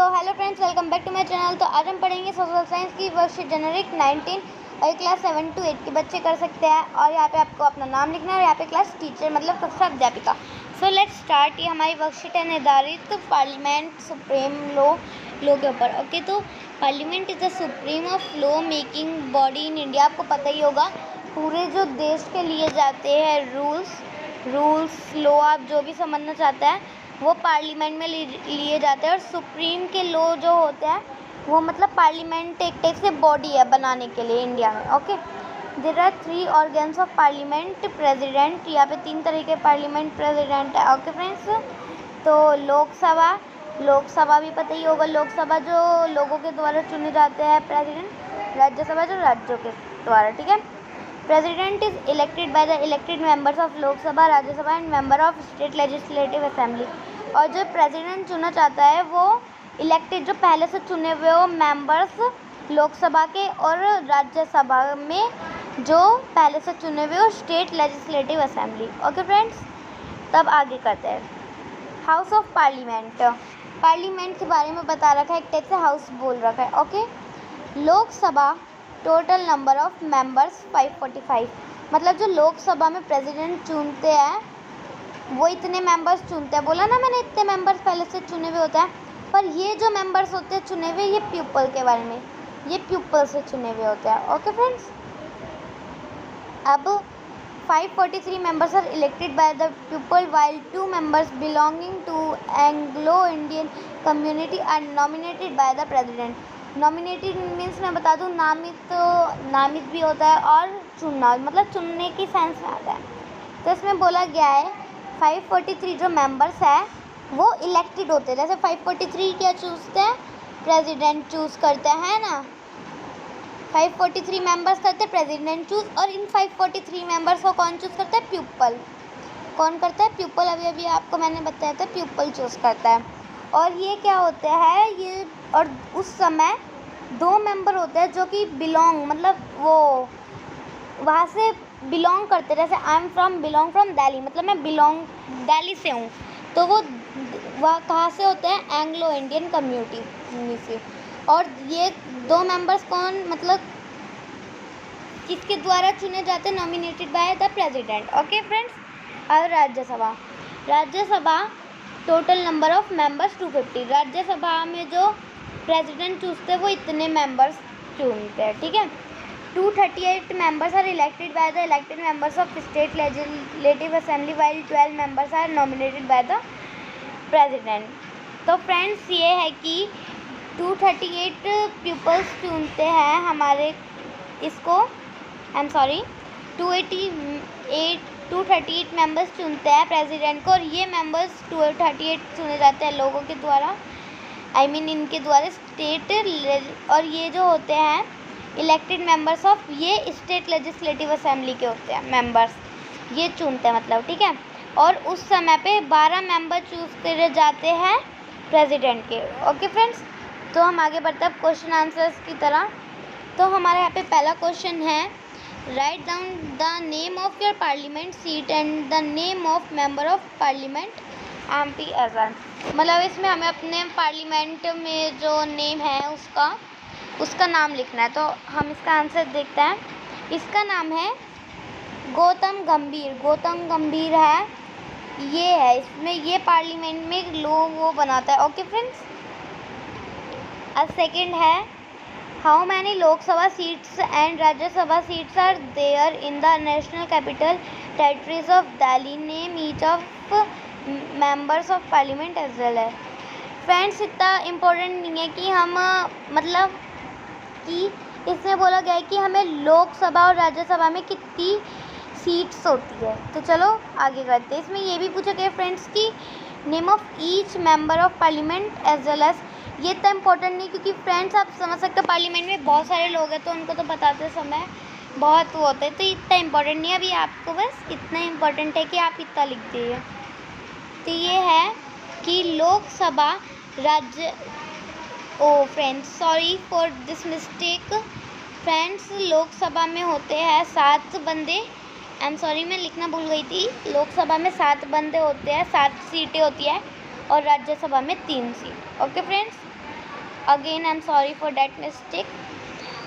तो hello friends, welcome back to my channel. तो आज हम पढ़ेंगे सोशल साइंस की वर्कशीट जेनरिक 19 और ये क्लास 7 to 8 के बच्चे कर सकते हैं। और यहाँ पे आपको अपना नाम लिखना है और यहाँ पे क्लास टीचर मतलब कक्षा अध्यापिका। So let's start. ये हमारी वर्कशीट है निर्धारित पार्लियामेंट सुप्रीम लॉ के ऊपर। ओके, तो parliament is the supreme of law making body in India. आपको पता ही होगा, पूरे जो देश के लिए जाते हैं रूल्स लॉ, आप जो भी समझना चाहते हैं वो पार्लियामेंट में लिए जाते हैं। और सुप्रीम के लॉ जो होते हैं वो मतलब पार्लियामेंट एक टाइप से बॉडी है बनाने के लिए इंडिया में। Okay, there are 3 organs of parliament president. यहाँ पे 3 तरह के पार्लियामेंट प्रेसिडेंट है। ओके फ्रेंड्स, तो लोकसभा भी पता ही होगा, लोकसभा जो लोगों के द्वारा चुने जाते हैं प्रेसिडेंट। राज्यसभा जो राज्यों के द्वारा, ठीक है। President is elected by the elected members of Lok Sabha, Rajya Sabha and member of state legislative assembly. और जो प्रेसिडेंट चुना चाहता है वो इलेक्टेड, जो पहले से चुने हुए वो मेंबर्स लोकसभा के और राज्यसभा में जो पहले से चुने हुए वो state legislative assembly. Okay friends, तब आगे करते हैं। हाउस ऑफ पार्लियामेंट के बारे में बता रखा है, एक टाइप से हाउस बोल रखा है। Okay, Lok Sabha total number of members 545। मतलब जो लोकसभा में प्रेसिडेंट चुनते हैं वो इतने मेंबर्स चुनते हैं। बोला ना मैंने, इतने मेंबर्स पहले से चुने हुए होते हैं। पर ये जो मेंबर्स होते हैं चुने हुए, ये पीपल के बारे में, ये पीपल से चुने हुए होते हैं। ओके फ्रेंड्स, अब 543 members are elected by the people while 2 members belonging to Anglo-Indian community are nominated by the president। Nominated means मैं बता दूँ, नामित भी होता है और चुनना, मतलब चुनने की सेंस में आता है। तो इसमें बोला गया है 543 जो मेंबर्स है वो इलेक्टेड होते हैं। जैसे 543 क्या चूजते हैं, प्रेसिडेंट चूज करते हैं ना। 543 मेंबर्स करते हैं प्रेसिडेंट चूज, और इन 543 मेंबर्स को कौन चूज करता है, पीपल। कौन करता है, पीपल। अभी आपको मैंने बताया था, पीपल चूज करता है। और ये क्या होता है, ये और उस समय 2 मेंबर होते हैं जो कि बिलोंग, मतलब वो वहाँ से बिलोंग करते। जैसे I am belong from Delhi, मतलब मैं दिल्ली से हूँ, तो वो वह कहाँ से होते हैं, एंग्लो इंडियन कम्युनिटी से। और ये 2 मेंबर्स कौन, मतलब किसके द्वारा चुने जाते हैं, nominated by the president. Okay friends, और Rajya Sabha total number of members 250। Rajya Sabha में जो प्रेसिडेंट चूजते हैं वो इतने मेंबर्स चुनते हैं, ठीक है। 238 members are elected by the elected members of state legislative assembly while 12 members are nominated by the president. तो फ्रेंड्स, ये है कि 238 पीपल्स चुनते हैं हमारे इसको, 238 मेंबर्स चुनते हैं प्रेसिडेंट को। और ये मेंबर्स 238 चुने जाते हैं लोगों के द्वारा, इनके द्वारा स्टेट। और ये जो होते हैं इलेक्टेड मेंबर्स ऑफ, ये स्टेट लेजिस्लेटिव असेंबली के होते हैं मेंबर्स, ये चुनते हैं मतलब, ठीक है। और उस समय पे 12 मेंबर चूज करे जाते हैं प्रेसिडेंट के। ओके फ्रेंड्स, तो हम आगे बढ़ते हैं क्वेश्चन आंसर्स की तरह। तो हमारे यहाँ पे पहला क्वेश्चन है, write down the name of your parliament seat and the name of member of parliament MP एजन। मतलब इसमें हमें अपने पार्लियामेंट में जो नेम है उसका नाम लिखना है। तो हम इसका आंसर देखते हैं। इसका नाम है गौतम गंभीर है, ये है। इसमें ये पार्लियामेंट में लोग वो बनाता है। ओके फ्रेंड्स, अब सेकंड है, how many Lok Sabha seats and Rajya Sabha seats are there in the national capital territories of Delhi, name each of members of parliament as well है। फ्रेंड्स, इतना इम्पोर्टेंट नहीं है कि हम मतलब कि इसमें बोला गया है कि हमें लोकसभा और राज्यसभा में कितनी सीट्स होती है। तो चलो आगे करते हैं। इसमें ये भी पूछा गया फ्रेंड्स कि name of each member of parliament as well as. ये इतना इम्पोर्टेंट नहीं, क्योंकि फ्रेंड्स आप समझ सकते हो पार्लियामेंट में बहुत सारे लोग हैं, तो उनको तो बताते समय बहुत वो होता है, तो इतना इम्पोर्टेंट नहीं है। अभी आपको बस इतना इम्पोर्टेंट है कि आप इतना लिख दीजिए। तो ये है कि Lok Sabha friends, sorry for this mistake. Friends, Lok Sabha में होते हैं 7 बंदे। मैं लिखना भूल गई थी। लोकसभा में 7 बंदे होते हैं, 7 सीटें होती है, और राज्यसभा में 3 seat. Okay friends, again I am sorry for that mistake.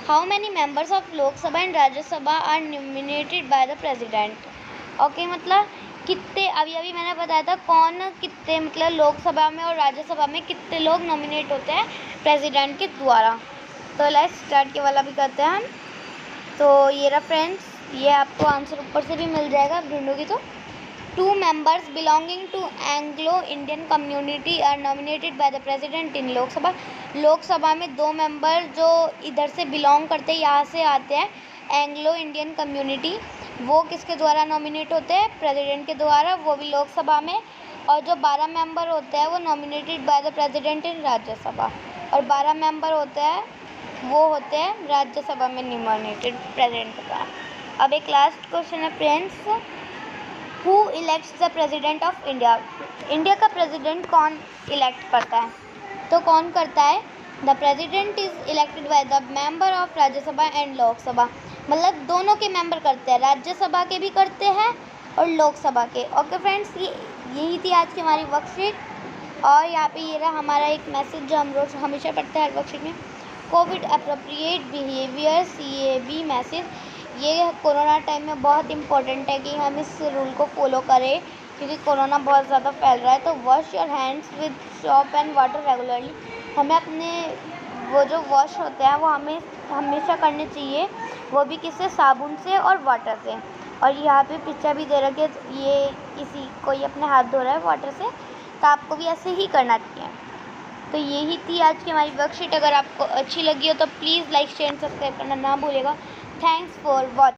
How many members of Lok Sabha and Rajya Sabha are nominated by the president. Okay, मतलब कितने, अभी मैंने बताया था कौन कितने, मतलब लोकसभा में और राज्यसभा में कितने लोग नॉमिनेट होते हैं प्रेसिडेंट के द्वारा। तो लेट्स स्टार्ट के वाला भी करते हैं हम। तो ये रहा फ्रेंड्स, ये आपको आंसर ऊपर से भी मिल जाएगा, आप ढूंढोगे तो। 2 members belonging to Anglo-Indian community are nominated by the president in Lok Sabha. Lok Sabha में 2 मेंबर जो इधर से बिलोंग करते हैं, यहाँ से आते हैं, एंग्लो इंडियन कम्युनिटी, वो किसके द्वारा नॉमिनेट होते हैं? प्रेसिडेंट के द्वारा, वो भी लोकसभा में। और जो 12 मेंबर होते हैं वो nominated by the president in Rajya Sabha, और 12 मेंबर होते हैं वो होते हैं राज्यसभा में नॉमिनेटेड प्रेसिडेंट के द्वारा। अब एक लास्ट क्वेश्चन है friends, who elects the president of India. India का प्रेसिडेंट कौन इलेक्ट करता है? तो कौन करता है? The president is elected by the member of Rajya Sabha and Lok Sabha, मतलब दोनों के मेंबर करते हैं, राज्यसभा के भी करते हैं और लोकसभा के। ओके फ्रेंड्स, यही थी आज की हमारी वर्कशीट। और यहाँ पे ये रहा हमारा एक मैसेज जो हम रोज हमेशा पढ़ते हैं हर वर्कशीट में, Covid appropriate behaviour CAB message. ये कोरोना टाइम में बहुत इम्पोर्टेंट है कि हम इस रूल को फॉलो करें, क्योंकि कोरोना बहुत ज़्यादा फैल रहा है। तो wash your hands with soap and water regularly. हमें अपने वो जो वॉश होते हैं वो हमें हमेशा करने चाहिए, वो भी किससे? साबुन से और वाटर से। और यहाँ पे पिक्चर भी दे रखे, ये किसी कोई अपने हाथ धो रहा है वाटर से, तो आपको भी ऐसे ही करना चाहिए। तो यही थी आज की हमारी वर्कशीट। अगर आपको अच्छी लगी हो तो please like share and subscribe करना ना भूलेगा। Thanks for watching.